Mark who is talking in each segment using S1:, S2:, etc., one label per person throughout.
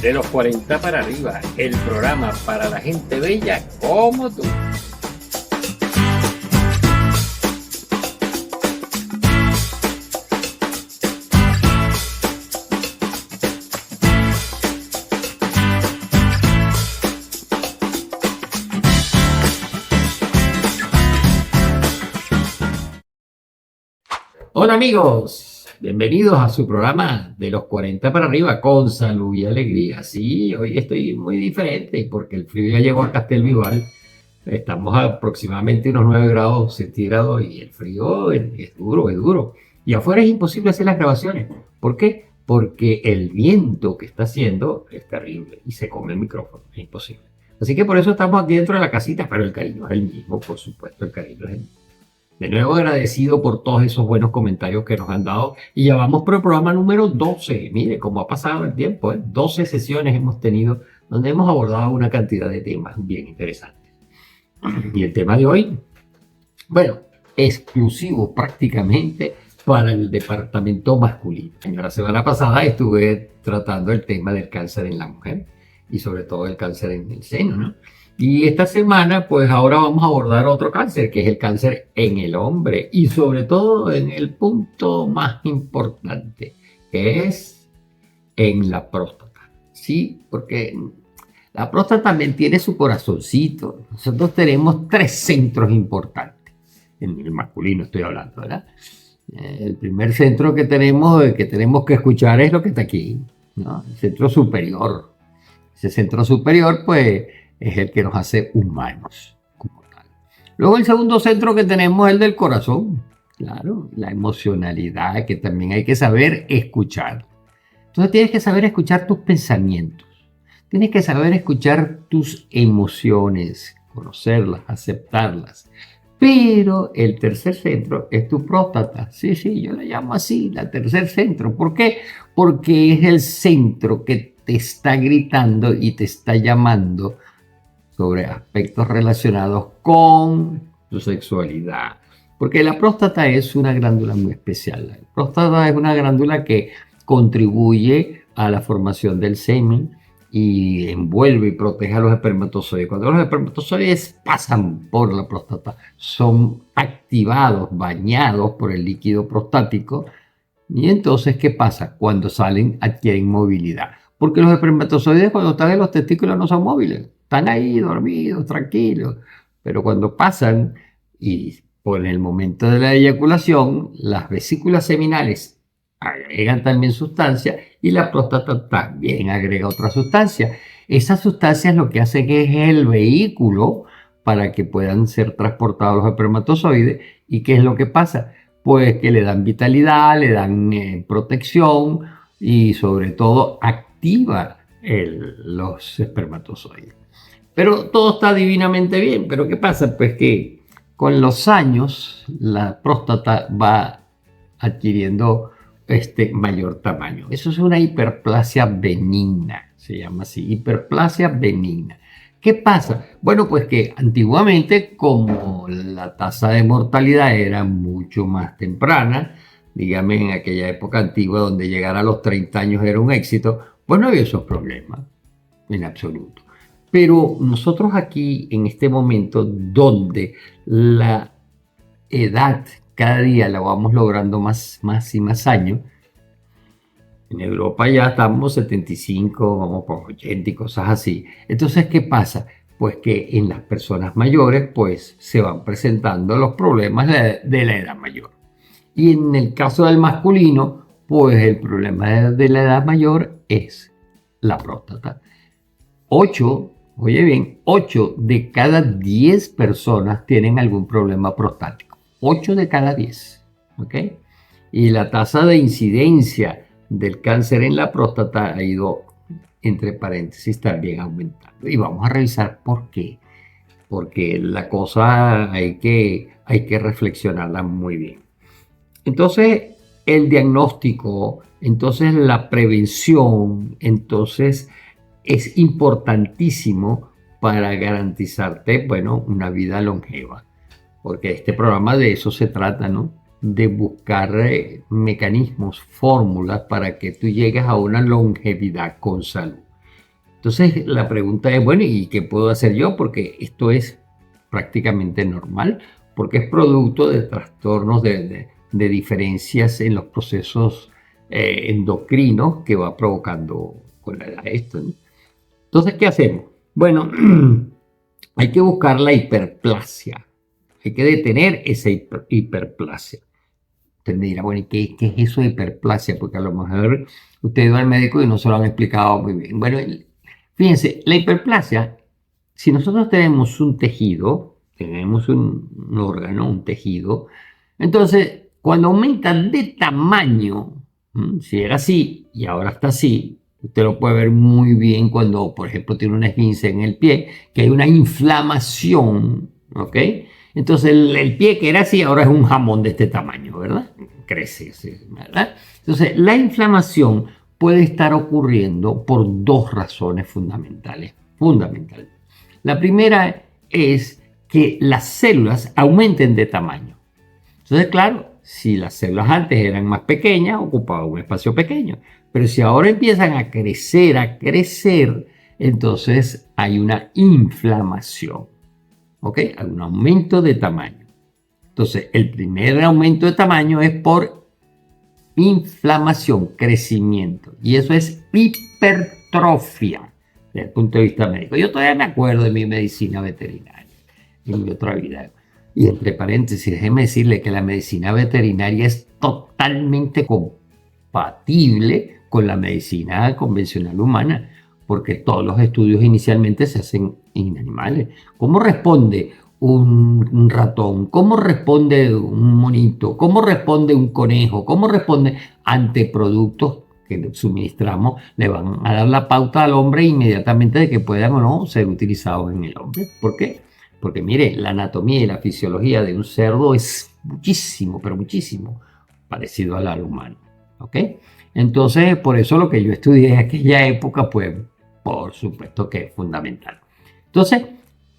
S1: De los 40 para arriba, el programa para la gente bella como tú. Hola amigos, bienvenidos a su programa de los 40 para arriba con salud y alegría. Sí, hoy estoy muy diferente porque el frío ya llegó a Castelvival. Estamos a aproximadamente unos 9 grados centígrados y el frío es duro, es duro. Y afuera es imposible hacer las grabaciones. ¿Por qué? Porque el viento que está haciendo es terrible y se come el micrófono, es imposible. Así que por eso estamos aquí dentro de la casita, pero el cariño es el mismo, por supuesto, el cariño es el mismo. De nuevo agradecido por todos esos buenos comentarios que nos han dado. Y ya vamos por el programa número 12. Mire cómo ha pasado el tiempo, ¿eh? 12 sesiones hemos tenido donde hemos abordado una cantidad de temas bien interesantes. Y el tema de hoy, bueno, exclusivo prácticamente para el departamento masculino. La semana pasada estuve tratando el tema del cáncer en la mujer y sobre todo el cáncer en el seno, ¿no? Y esta semana, pues ahora vamos a abordar otro cáncer, que es el cáncer en el hombre y sobre todo en el punto más importante, que es en la próstata. Sí, porque la próstata también tiene su corazoncito. Nosotros tenemos 3 centros importantes. En el masculino estoy hablando, ¿verdad? El primer centro que tenemos que escuchar es lo que está aquí, ¿no? El centro superior. Ese centro superior, pues, es el que nos hace humanos como tal. Luego el segundo centro que tenemos es el del corazón, claro, la emocionalidad que también hay que saber escuchar. Entonces tienes que saber escuchar tus pensamientos, tienes que saber escuchar tus emociones, conocerlas, aceptarlas. Pero el tercer centro es tu próstata. Sí, yo la llamo así, el tercer centro. ¿Por qué? Porque es el centro que te está gritando y te está llamando sobre aspectos relacionados con tu sexualidad. Porque la próstata es una glándula muy especial. La próstata es una glándula que contribuye a la formación del semen y envuelve y protege a los espermatozoides. Cuando los espermatozoides pasan por la próstata, son activados, bañados por el líquido prostático. Y entonces, ¿qué pasa? Cuando salen, adquieren movilidad. Porque los espermatozoides cuando están en los testículos no son móviles. Están ahí dormidos, tranquilos. Pero cuando pasan y por el momento de la eyaculación, las vesículas seminales agregan también sustancia y la próstata también agrega otra sustancia. Esa sustancia es lo que hace que es el vehículo para que puedan ser transportados los espermatozoides. ¿Y qué es lo que pasa? Pues que le dan vitalidad, le dan protección y sobre todo activa los espermatozoides. Pero todo está divinamente bien. ¿Pero qué pasa? Pues que con los años la próstata va adquiriendo mayor tamaño. Eso es una hiperplasia benigna, se llama así, hiperplasia benigna. ¿Qué pasa? Bueno, pues que antiguamente, como la tasa de mortalidad era mucho más temprana, dígame en aquella época antigua donde llegar a los 30 años era un éxito, pues no había esos problemas en absoluto. Pero nosotros aquí, en este momento, donde la edad cada día la vamos logrando más y más años, en Europa ya estamos 75, vamos por 80 y cosas así. Entonces, ¿qué pasa? Pues que en las personas mayores, pues se van presentando los problemas de la edad mayor. Y en el caso del masculino, pues el problema de la edad mayor es la próstata. 8 de cada 10 personas tienen algún problema prostático. 8 de cada 10, ¿ok? Y la tasa de incidencia del cáncer en la próstata ha ido, entre paréntesis, también aumentando. Y vamos a revisar por qué. Porque la cosa hay que reflexionarla muy bien. Entonces, el diagnóstico, entonces la prevención, entonces es importantísimo para garantizarte, bueno, una vida longeva. Porque este programa de eso se trata, ¿no? De buscar mecanismos, fórmulas para que tú llegues a una longevidad con salud. Entonces la pregunta es, bueno, ¿y qué puedo hacer yo? Porque esto es prácticamente normal, porque es producto de trastornos de diferencias en los procesos endocrinos que va provocando con la edad esto, ¿no? Entonces, ¿qué hacemos? Bueno, hay que buscar la hiperplasia. Hay que detener esa hiperplasia. Usted me dirá, bueno, ¿y qué es eso de hiperplasia? Porque a lo mejor usted va al médico y no se lo han explicado muy bien. Bueno, fíjense, la hiperplasia, si nosotros tenemos un tejido, tenemos un órgano, un tejido, entonces cuando aumenta de tamaño, si era así y ahora está así, usted lo puede ver muy bien cuando, por ejemplo, tiene una esguince en el pie, que hay una inflamación, ¿ok? Entonces el pie que era así ahora es un jamón de este tamaño, ¿verdad? Crece, ¿verdad? Entonces la inflamación puede estar ocurriendo por dos razones fundamentales. La primera es que las células aumenten de tamaño. Entonces, claro, si las células antes eran más pequeñas, ocupaban un espacio pequeño. Pero si ahora empiezan a crecer, entonces hay una inflamación. ¿Ok? Hay un aumento de tamaño. Entonces, el primer aumento de tamaño es por inflamación, crecimiento. Y eso es hipertrofia desde el punto de vista médico. Yo todavía me acuerdo de mi medicina veterinaria en mi otra vida. Y entre paréntesis, déjeme decirle que la medicina veterinaria es totalmente compatible con la medicina convencional humana, porque todos los estudios inicialmente se hacen en animales. ¿Cómo responde un ratón? ¿Cómo responde un monito? ¿Cómo responde un conejo? ¿Cómo responde ante productos que suministramos? Le van a dar la pauta al hombre inmediatamente de que puedan o no ser utilizados en el hombre. ¿Por qué? Porque mire, la anatomía y la fisiología de un cerdo es muchísimo, pero muchísimo parecido a la humana. ¿Ok? Entonces, por eso lo que yo estudié en aquella época, pues, por supuesto que es fundamental. Entonces,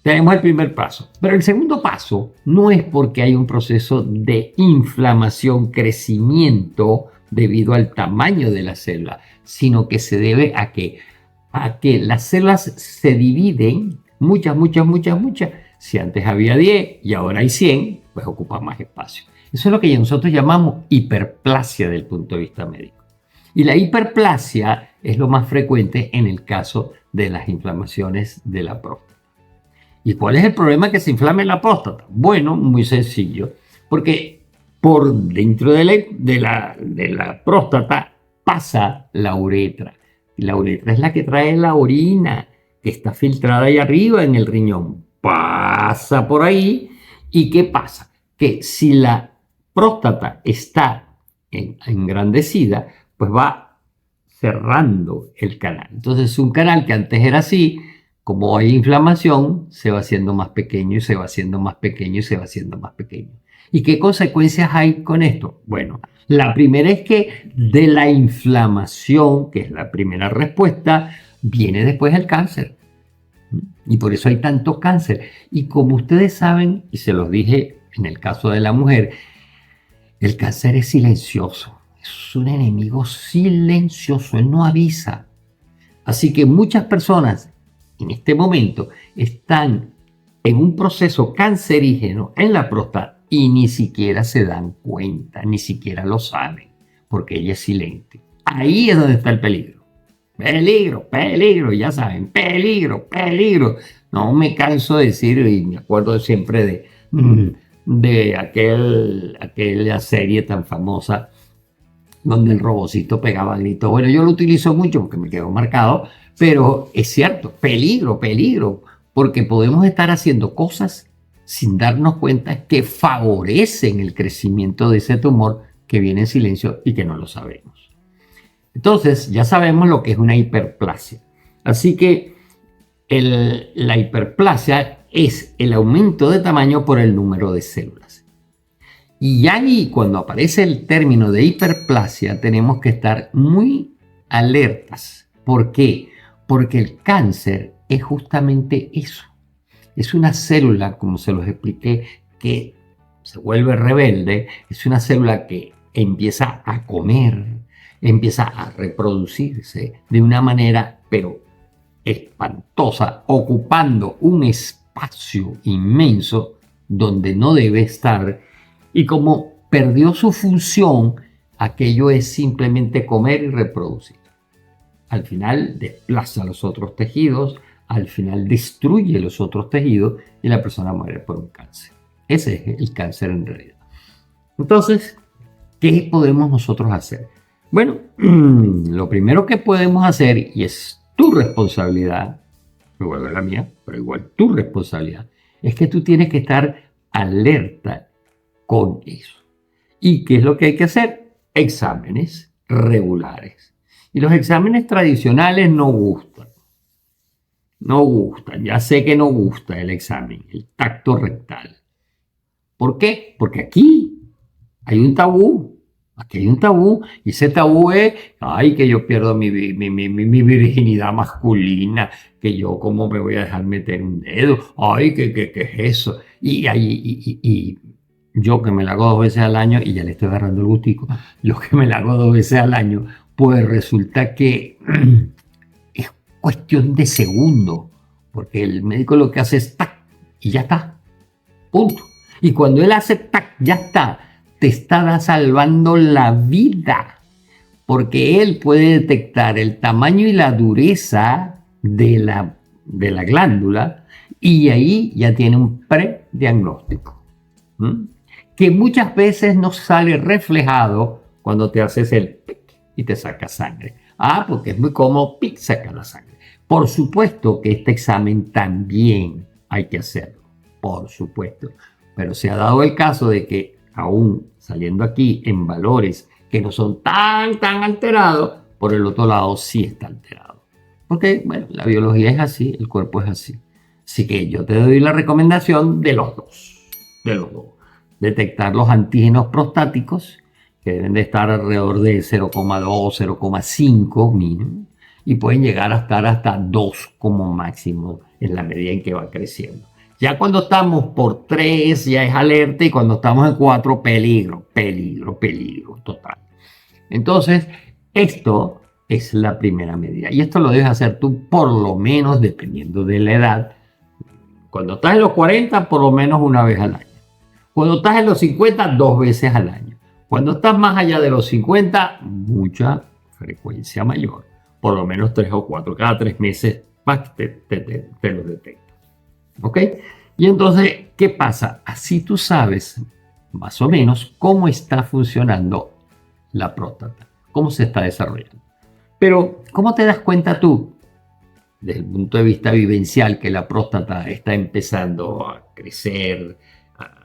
S1: tenemos el primer paso. Pero el segundo paso no es porque hay un proceso de inflamación, crecimiento debido al tamaño de la célula, sino que se debe a que las células se dividen, muchas. Si antes había 10 y ahora hay 100, pues ocupa más espacio. Eso es lo que nosotros llamamos hiperplasia desde el punto de vista médico. Y la hiperplasia es lo más frecuente en el caso de las inflamaciones de la próstata. ¿Y cuál es el problema que se inflame la próstata? Bueno, muy sencillo, porque por dentro de la próstata pasa la uretra. Y la uretra es la que trae la orina, que está filtrada ahí arriba en el riñón. Pasa por ahí. ¿Y qué pasa? Que si la próstata está engrandecida, pues va cerrando el canal. Entonces, un canal que antes era así, como hay inflamación, se va haciendo más pequeño y se va haciendo más pequeño y se va haciendo más pequeño. ¿Y qué consecuencias hay con esto? Bueno, la primera es que de la inflamación, que es la primera respuesta, viene después el cáncer. Y por eso hay tanto cáncer. Y como ustedes saben, y se los dije en el caso de la mujer, el cáncer es silencioso. Es un enemigo silencioso, él no avisa. Así que muchas personas en este momento están en un proceso cancerígeno en la próstata y ni siquiera se dan cuenta, ni siquiera lo saben, porque ella es silente. Ahí es donde está el peligro. Peligro, ya saben, peligro. No me canso de decir, y me acuerdo siempre de aquella serie tan famosa donde el robocito pegaba gritos. Bueno, yo lo utilizo mucho porque me quedó marcado, pero es cierto, peligro, porque podemos estar haciendo cosas sin darnos cuenta que favorecen el crecimiento de ese tumor que viene en silencio y que no lo sabemos. Entonces, ya sabemos lo que es una hiperplasia. Así que la hiperplasia es el aumento de tamaño por el número de células. Y ahí, cuando aparece el término de hiperplasia, tenemos que estar muy alertas. ¿Por qué? Porque el cáncer es justamente eso. Es una célula, como se los expliqué, que se vuelve rebelde. Es una célula que empieza a comer, empieza a reproducirse de una manera, pero espantosa, ocupando un espacio inmenso donde no debe estar, y como perdió su función, aquello es simplemente comer y reproducir. Al final desplaza los otros tejidos, al final destruye los otros tejidos y la persona muere por un cáncer. Ese es el cáncer en realidad. Entonces, ¿qué podemos nosotros hacer? Bueno, lo primero que podemos hacer, y es tu responsabilidad, igual es la mía, pero igual tu responsabilidad, es que tú tienes que estar alerta con eso. ¿Y qué es lo que hay que hacer? Exámenes regulares. Y los exámenes tradicionales no gustan. No gustan. Ya sé que no gusta el examen, el tacto rectal. ¿Por qué? Porque aquí hay un tabú. Aquí hay un tabú. Y ese tabú es, ay, que yo pierdo mi virginidad masculina, que yo cómo me voy a dejar meter un dedo. Ay, ¿qué es eso? Y yo que me la hago 2 veces al año, y ya le estoy agarrando el gustico, yo que me la hago 2 veces al año, pues resulta que es cuestión de segundo, porque el médico lo que hace es tac, y ya está, punto. Y cuando él hace tac, ya está, te está salvando la vida, porque él puede detectar el tamaño y la dureza de la glándula, y ahí ya tiene un prediagnóstico. Que muchas veces no sale reflejado cuando te haces el pic y te saca sangre. Porque es muy cómodo, pic, saca la sangre. Por supuesto que este examen también hay que hacerlo, por supuesto. Pero se ha dado el caso de que aún saliendo aquí en valores que no son tan alterados, por el otro lado sí está alterado. Porque, bueno, la biología es así, el cuerpo es así. Así que yo te doy la recomendación de los dos. Detectar los antígenos prostáticos, que deben de estar alrededor de 0,2, 0,5 mínimo, y pueden llegar a estar hasta 2 como máximo en la medida en que va creciendo. Ya cuando estamos por 3 ya es alerta, y cuando estamos en 4, peligro total. Entonces, esto es la primera medida, y esto lo debes hacer tú por lo menos, dependiendo de la edad. Cuando estás en los 40, por lo menos una vez al año. Cuando estás en los 50, 2 veces al año. Cuando estás más allá de los 50, mucha frecuencia mayor. Por lo menos 3 o 4, cada 3 meses te lo detecta. ¿Ok? Y entonces, ¿qué pasa? Así tú sabes más o menos cómo está funcionando la próstata, cómo se está desarrollando. Pero, ¿cómo te das cuenta tú, desde el punto de vista vivencial, que la próstata está empezando a crecer,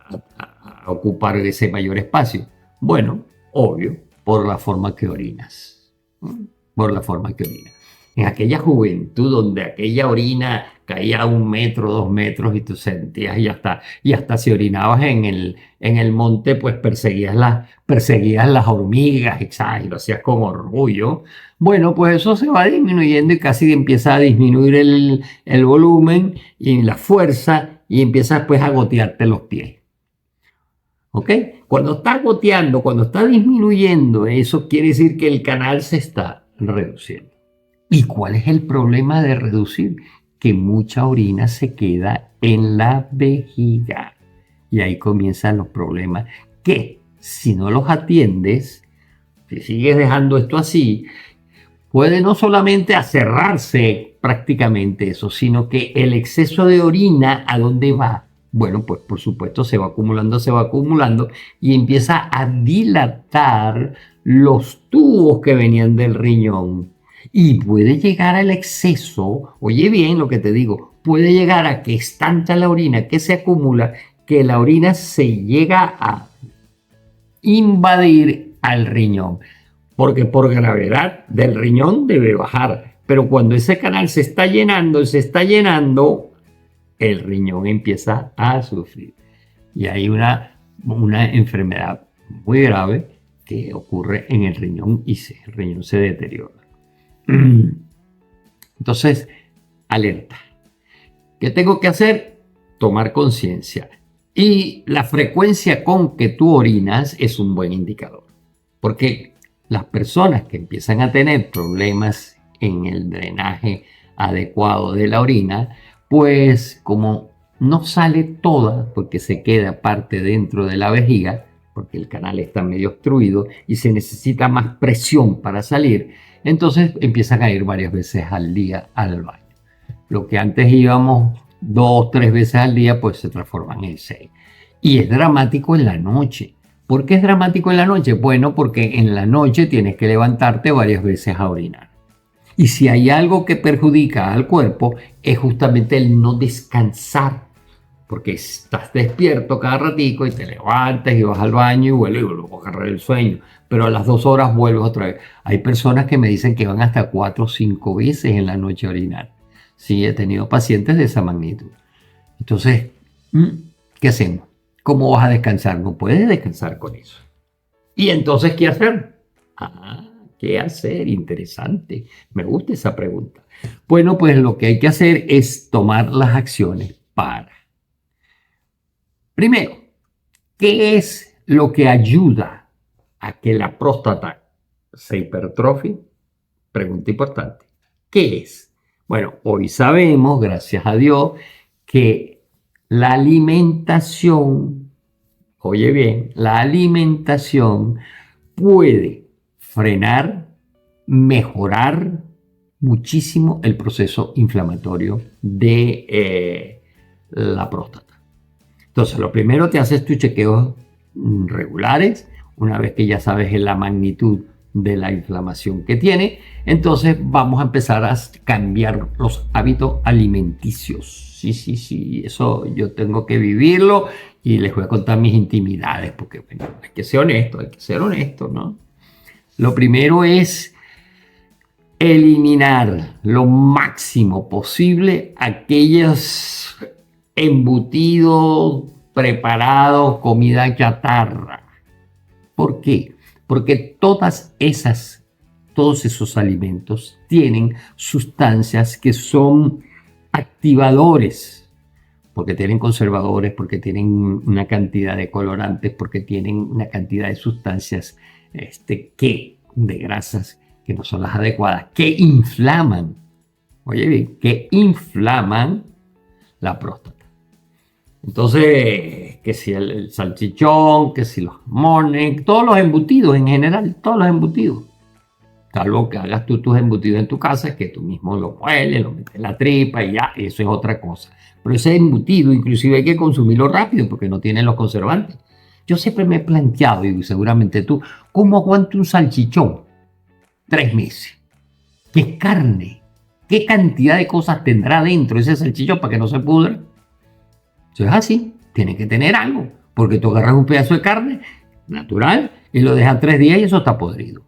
S1: a ocupar ese mayor espacio? Bueno, obvio, por la forma que orinas. Por la forma que orinas. En aquella juventud donde aquella orina caía a 1 metro, 2 metros, y tú sentías, y hasta si orinabas en el monte, pues perseguías las hormigas, y lo hacías con orgullo. Bueno, pues eso se va disminuyendo, y casi empieza a disminuir el volumen y la fuerza, y empiezas pues a gotearte los pies. ¿Ok? Cuando está goteando, cuando está disminuyendo, eso quiere decir que el canal se está reduciendo. ¿Y cuál es el problema de reducir? Que mucha orina se queda en la vejiga. Y ahí comienzan los problemas que, si no los atiendes, si sigues dejando esto así, puede no solamente acerrarse prácticamente eso, sino que el exceso de orina, ¿a dónde va? Bueno, pues por supuesto se va acumulando, y empieza a dilatar los tubos que venían del riñón. Y puede llegar al exceso, oye bien lo que te digo, puede llegar a que es tanta la orina que se acumula, que la orina se llega a invadir al riñón. Porque por gravedad del riñón debe bajar. Pero cuando ese canal se está llenando, el riñón empieza a sufrir. Y hay una enfermedad muy grave que ocurre en el riñón, y el riñón se deteriora. Entonces, alerta. ¿Qué tengo que hacer? Tomar conciencia. Y la frecuencia con que tú orinas es un buen indicador. Porque las personas que empiezan a tener problemas en el drenaje adecuado de la orina, pues como no sale toda, porque se queda parte dentro de la vejiga, porque el canal está medio obstruido y se necesita más presión para salir, entonces empiezan a ir varias veces al día al baño. Lo que antes íbamos 2, 3 veces al día, pues se transforman en 6. Y es dramático en la noche. ¿Por qué es dramático en la noche? Bueno, porque en la noche tienes que levantarte varias veces a orinar. Y si hay algo que perjudica al cuerpo, es justamente el no descansar. Porque estás despierto cada ratico y te levantas y vas al baño y vuelves a agarrar el sueño. Pero a las 2 horas vuelves otra vez. Hay personas que me dicen que van hasta 4 o 5 veces en la noche a orinar. Sí, he tenido pacientes de esa magnitud. Entonces, ¿qué hacemos? ¿Cómo vas a descansar? No puedes descansar con eso. ¿Y entonces qué hacer? ¿Qué hacer? Interesante. Me gusta esa pregunta. Bueno, pues lo que hay que hacer es tomar las acciones para. Primero, ¿qué es lo que ayuda a que la próstata se hipertrofie? Pregunta importante. ¿Qué es? Bueno, hoy sabemos, gracias a Dios, que la alimentación, oye bien, la alimentación puede frenar, mejorar muchísimo el proceso inflamatorio de la próstata. Entonces, lo primero, te haces tus chequeos regulares, una vez que ya sabes la magnitud de la inflamación que tiene, entonces vamos a empezar a cambiar los hábitos alimenticios. Sí, eso yo tengo que vivirlo y les voy a contar mis intimidades, porque bueno, hay que ser honesto, ¿no? Lo primero es eliminar lo máximo posible aquellos embutidos, preparados, comida chatarra. ¿Por qué? Porque todos esos alimentos tienen sustancias que son activadores, porque tienen conservadores, porque tienen una cantidad de colorantes, porque tienen una cantidad de sustancias de grasas que no son las adecuadas, que inflaman, oye bien, que inflaman la próstata. Entonces, que si el salchichón, que si los jamones, todos los embutidos en general, todos los embutidos. Salvo que hagas tú tus embutidos en tu casa, que tú mismo lo mueles, lo metes en la tripa y ya, eso es otra cosa. Pero ese embutido, inclusive hay que consumirlo rápido porque no tiene los conservantes. Yo siempre me he planteado, y seguramente tú, ¿cómo aguanta un salchichón 3 meses? ¿Qué carne? ¿Qué cantidad de cosas tendrá dentro ese salchichón para que no se pudra? Eso es así, tiene que tener algo, porque tú agarras un pedazo de carne natural y lo dejas 3 días y eso está podrido.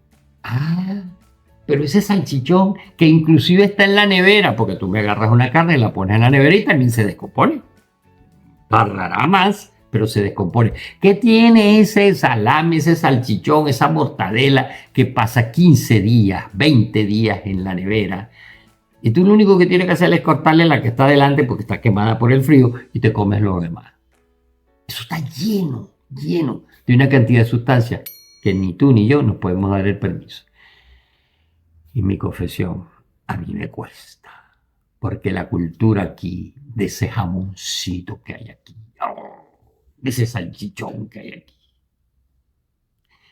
S1: Pero ese salchichón que inclusive está en la nevera, porque tú me agarras una carne y la pones en la nevera y también se descompone. Tardará más, pero se descompone. ¿Qué tiene ese salami, ese salchichón, esa mortadela que pasa 15 días, 20 días en la nevera? Y tú lo único que tienes que hacer es cortarle la que está delante porque está quemada por el frío y te comes lo demás. Eso está lleno de una cantidad de sustancias que ni tú ni yo nos podemos dar el permiso. Y mi confesión, a mí me cuesta. Porque la cultura aquí, de ese jamoncito que hay aquí, de ese salchichón que hay aquí.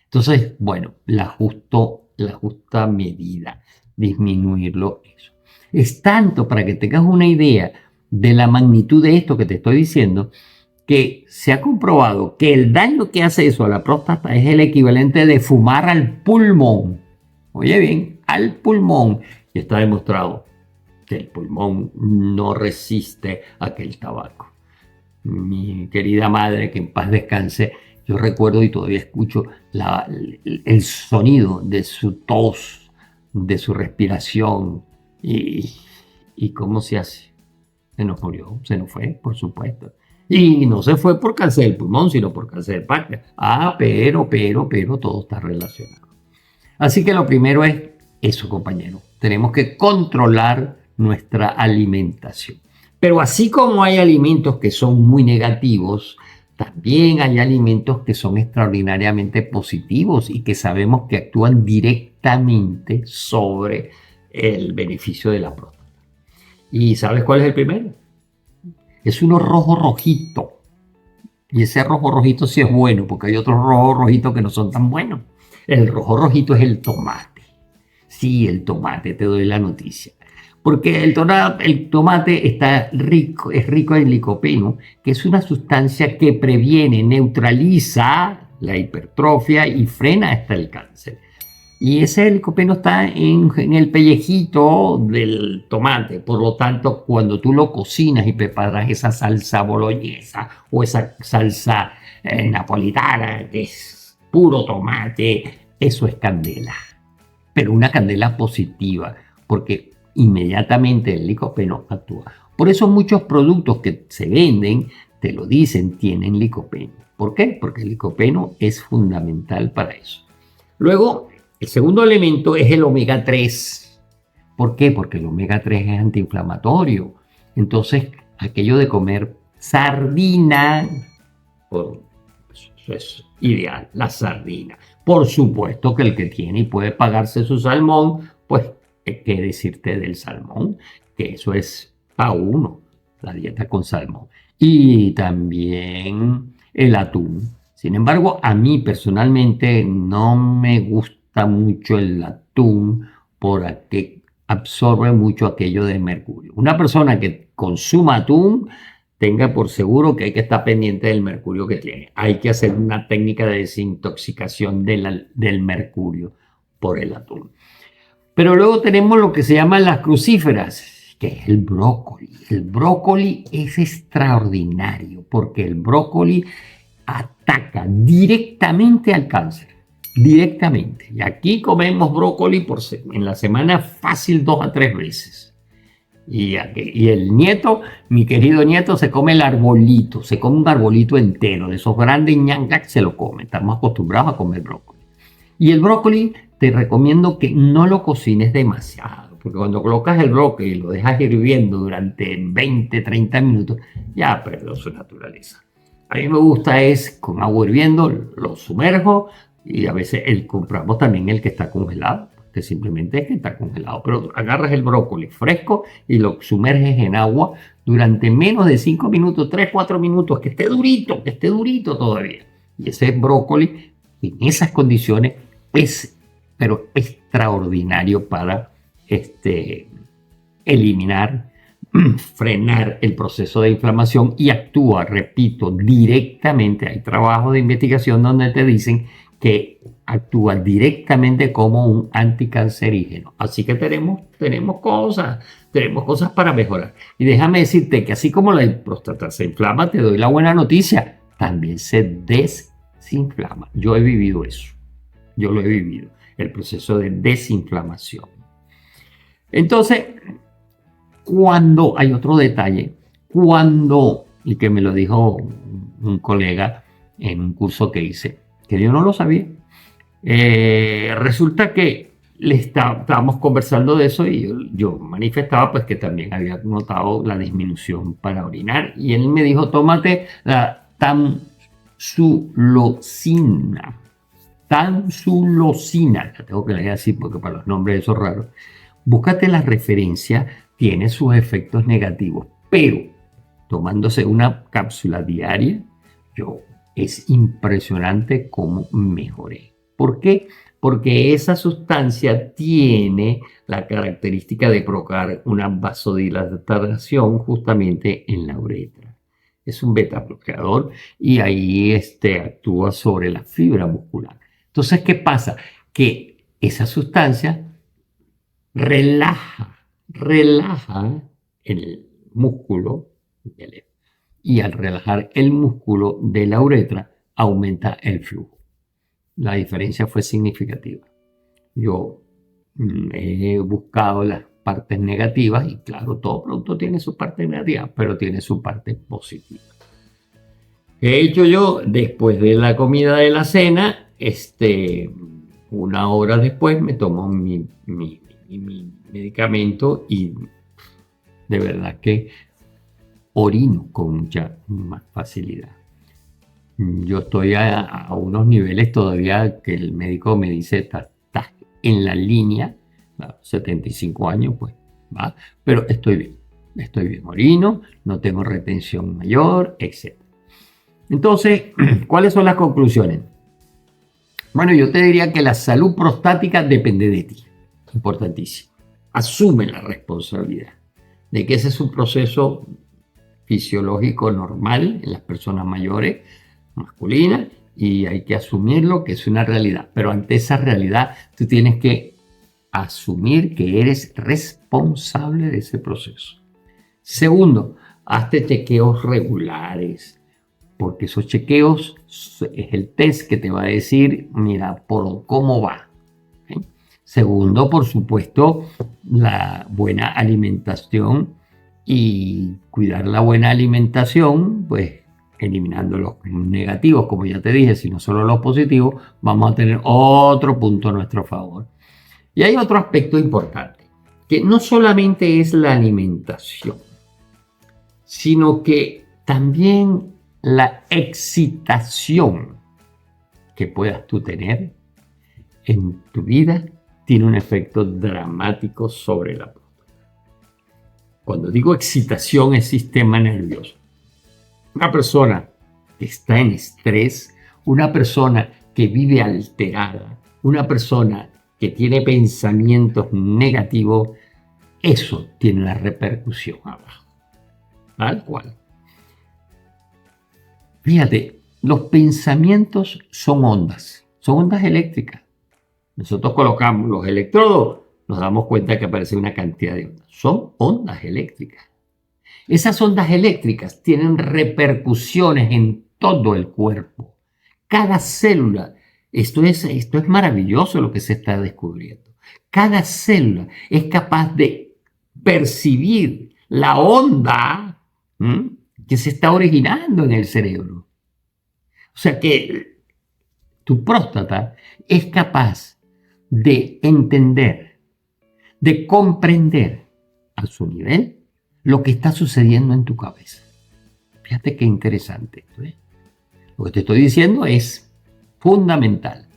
S1: Entonces, bueno, la justa medida, disminuirlo eso. Es tanto para que tengas una idea de la magnitud de esto que te estoy diciendo, que se ha comprobado que el daño que hace eso a la próstata es el equivalente de fumar al pulmón. Oye bien, al pulmón. Y está demostrado que el pulmón no resiste aquel tabaco. Mi querida madre, que en paz descanse, yo recuerdo y todavía escucho el sonido de su tos, de su respiración. ¿Y cómo se hace? Se nos murió, se nos fue, por supuesto. Y no se fue por cáncer del pulmón, sino por cáncer de páncreas. Pero todo está relacionado. Así que lo primero es eso, compañero. Tenemos que controlar nuestra alimentación. Pero así como hay alimentos que son muy negativos, también hay alimentos que son extraordinariamente positivos y que sabemos que actúan directamente sobre el beneficio de la próstata. ¿Y sabes cuál es el primero? Es uno rojo rojito. Y ese rojo rojito sí es bueno, porque hay otros rojos rojitos que no son tan buenos. El rojo rojito es el tomate. Sí, el tomate, te doy la noticia. Porque el tomate está rico, es rico en licopeno, que es una sustancia que previene, neutraliza la hipertrofia y frena hasta el cáncer. Y ese licopeno está en el pellejito del tomate. Por lo tanto, cuando tú lo cocinas y preparas esa salsa boloñesa o esa salsa napolitana, que es puro tomate, eso es candela. Pero una candela positiva, porque inmediatamente el licopeno actúa. Por eso muchos productos que se venden, te lo dicen, tienen licopeno. ¿Por qué? Porque el licopeno es fundamental para eso. Luego, el segundo elemento es el omega 3. ¿Por qué? Porque el omega 3 es antiinflamatorio. Entonces, aquello de comer sardina, pues, eso es ideal, la sardina. Por supuesto que el que tiene y puede pagarse su salmón, pues, ¿qué decirte del salmón? Que eso es A1, la dieta con salmón. Y también el atún. Sin embargo, a mí personalmente no me gusta mucho el atún porque absorbe mucho aquello de mercurio. Una persona que consuma atún, tenga por seguro que hay que estar pendiente del mercurio que tiene. Hay que hacer una técnica de desintoxicación del mercurio por el atún. Pero luego tenemos lo que se llaman las crucíferas, que es el brócoli. El brócoli es extraordinario porque el brócoli ataca directamente al cáncer. Directamente. Y aquí comemos brócoli en la semana fácil 2 a 3 veces. Y el nieto, mi querido nieto, se come el arbolito, se come un arbolito entero, de esos grandes ñangac se lo come. Estamos acostumbrados a comer brócoli. Y el brócoli te recomiendo que no lo cocines demasiado, porque cuando colocas el brócoli y lo dejas hirviendo durante 20, 30 minutos, ya perdió su naturaleza. A mí me gusta es con agua hirviendo, lo sumerjo y a veces compramos también el que está congelado, que simplemente es que está congelado. Pero agarras el brócoli fresco y lo sumerges en agua durante menos de 5 minutos, 3, 4 minutos, que esté durito todavía. Y ese brócoli en esas condiciones es, pero extraordinario para eliminar, frenar el proceso de inflamación y actúa, repito, directamente. Hay trabajos de investigación donde te dicen que actúa directamente como un anticancerígeno. Así que tenemos cosas para mejorar. Y déjame decirte que así como la próstata se inflama, te doy la buena noticia, también se desinflama. Yo he vivido eso. Yo lo he vivido, el proceso de desinflamación. Entonces, cuando hay otro detalle, y que me lo dijo un colega en un curso que hice, que yo no lo sabía, resulta que estábamos conversando de eso y yo manifestaba pues que también había notado la disminución para orinar y él me dijo, tómate la tamsulosina. Tamsulosina, la tengo que leer así porque para los nombres esos raros. Búscate la referencia, tiene sus efectos negativos, pero tomándose una cápsula diaria, es impresionante cómo mejoré. ¿Por qué? Porque esa sustancia tiene la característica de provocar una vasodilatación justamente en la uretra. Es un beta bloqueador y ahí actúa sobre la fibra muscular. Entonces, ¿qué pasa? Que esa sustancia relaja el músculo y al relajar el músculo de la uretra aumenta el flujo. La diferencia fue significativa. Yo he buscado las partes negativas y claro, todo producto tiene su parte negativa, pero tiene su parte positiva. ¿Qué he hecho yo después de la comida de la cena? 1 hora después me tomo mi medicamento y de verdad que orino con mucha más facilidad. Yo estoy a unos niveles todavía que el médico me dice, estás en la línea, 75 años, pues, ¿va? Pero estoy bien. estoy bien orino, no tengo retención mayor, etc. Entonces, ¿cuáles son las conclusiones? Bueno, yo te diría que la salud prostática depende de ti. Importantísimo. Asume la responsabilidad de que ese es un proceso fisiológico normal en las personas mayores, masculinas, y hay que asumirlo que es una realidad. Pero ante esa realidad, tú tienes que asumir que eres responsable de ese proceso. Segundo, hazte chequeos regulares, porque esos chequeos es el test que te va a decir, mira, por cómo va. ¿Sí? Segundo, por supuesto, la buena alimentación, y cuidar la buena alimentación, pues eliminando los negativos, como ya te dije, sino solo los positivos, vamos a tener otro punto a nuestro favor. Y hay otro aspecto importante, que no solamente es la alimentación, sino que también la excitación que puedas tú tener en tu vida tiene un efecto dramático sobre la próstata. Cuando digo excitación es sistema nervioso. Una persona que está en estrés, una persona que vive alterada, una persona que tiene pensamientos negativos, eso tiene una repercusión abajo. Tal cual. Fíjate, los pensamientos son ondas eléctricas. Nosotros colocamos los electrodos, nos damos cuenta que aparece una cantidad de ondas. Son ondas eléctricas. Esas ondas eléctricas tienen repercusiones en todo el cuerpo. Cada célula, esto es maravilloso lo que se está descubriendo. Cada célula es capaz de percibir la onda que se está originando en el cerebro. O sea que tu próstata es capaz de entender, de comprender a su nivel lo que está sucediendo en tu cabeza. Fíjate qué interesante esto, ¿eh? Lo que te estoy diciendo es fundamental.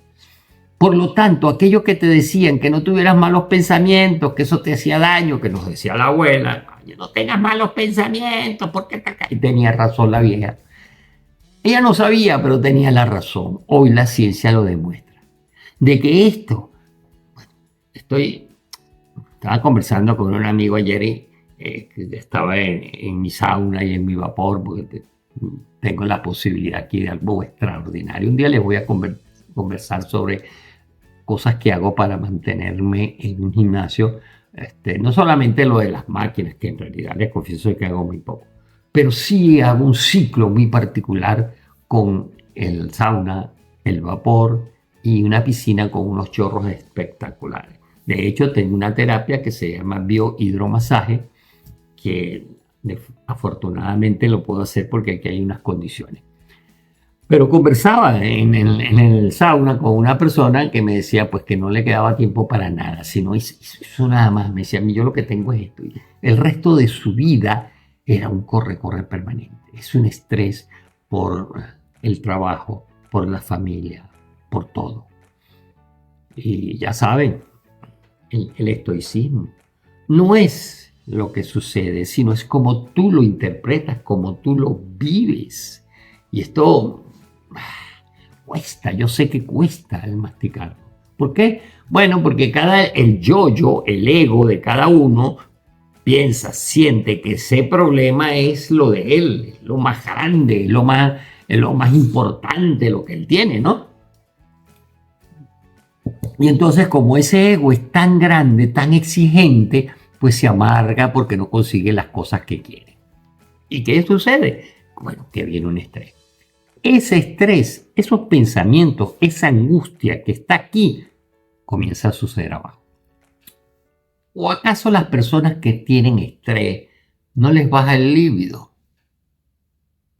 S1: Por lo tanto, aquellos que te decían que no tuvieras malos pensamientos, que eso te hacía daño, que nos decía la abuela, no tengas malos pensamientos, porque y tenía razón la vieja. Ella no sabía, pero tenía la razón. Hoy la ciencia lo demuestra. De que esto, bueno, estaba conversando con un amigo ayer y que estaba en mi sauna y en mi vapor, porque tengo la posibilidad aquí de algo extraordinario. Un día les voy a conversar sobre cosas que hago para mantenerme en un gimnasio. No solamente lo de las máquinas, que en realidad les confieso que hago muy poco, pero sí hago un ciclo muy particular con el sauna, el vapor y una piscina con unos chorros espectaculares. De hecho, tengo una terapia que se llama biohidromasaje, que afortunadamente lo puedo hacer porque aquí hay unas condiciones. Pero conversaba en el sauna con una persona que me decía pues que no le quedaba tiempo para nada, sino hizo nada más. Me decía, yo lo que tengo es esto. El resto de su vida era un corre-corre permanente. Es un estrés por el trabajo, por la familia, por todo. Y ya saben, el estoicismo no es lo que sucede, sino es como tú lo interpretas, como tú lo vives. Y esto cuesta, yo sé que cuesta el masticarlo. ¿Por qué? Bueno, porque el yo, el ego de cada uno piensa, siente que ese problema es lo de él, lo más grande, lo más importante, lo que él tiene, ¿no? Y entonces, como ese ego es tan grande, tan exigente, pues se amarga porque no consigue las cosas que quiere. ¿Y qué sucede? Bueno, que viene un estrés. Ese estrés, esos pensamientos, esa angustia que está aquí, comienza a suceder abajo. ¿O acaso las personas que tienen estrés no les baja el líbido?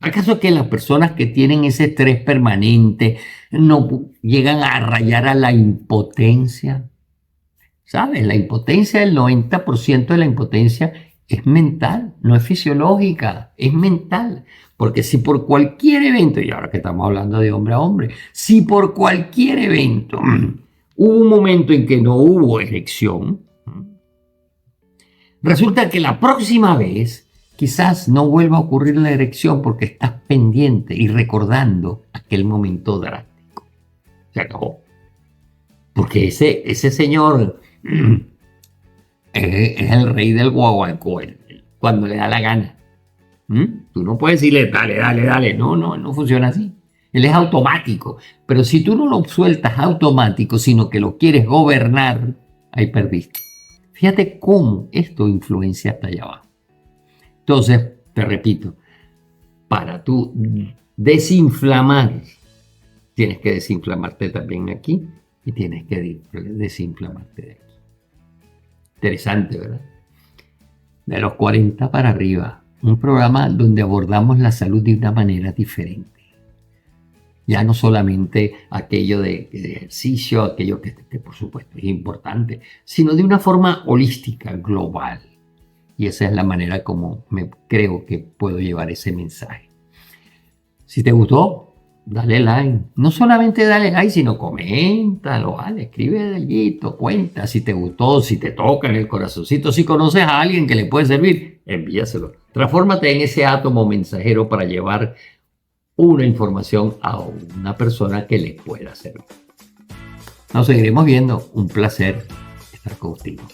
S1: ¿Acaso que las personas que tienen ese estrés permanente no llegan a rayar a la impotencia? ¿Sabes? La impotencia, el 90% de la impotencia es mental, no es fisiológica, es mental. Porque si por cualquier evento, y ahora que estamos hablando de hombre a hombre, si por cualquier evento hubo un momento en que no hubo erección, Resulta que la próxima vez quizás no vuelva a ocurrir la erección porque estás pendiente y recordando aquel momento drástico. Se acabó. Porque ese señor es el rey del guaguancó cuando le da la gana. Tú no puedes decirle dale, dale, dale. No funciona así. Él es automático. Pero si tú no lo sueltas automático, sino que lo quieres gobernar, ahí perdiste. Fíjate cómo esto influencia hasta allá abajo. Entonces, te repito, para tú desinflamar, tienes que desinflamarte también aquí y tienes que desinflamarte de aquí. Interesante, ¿verdad? De los 40 para arriba, un programa donde abordamos la salud de una manera diferente. Ya no solamente aquello de ejercicio, aquello que por supuesto es importante, sino de una forma holística, global. Y esa es la manera como creo que puedo llevar ese mensaje. Si te gustó, dale like. No solamente dale like, sino coméntalo, ¿vale? Escribe delito, cuenta si te gustó, si te toca en el corazoncito, si conoces a alguien que le puede servir, envíaselo. Transfórmate en ese átomo mensajero para llevar una información a una persona que le pueda servir. Nos seguiremos viendo. Un placer estar contigo.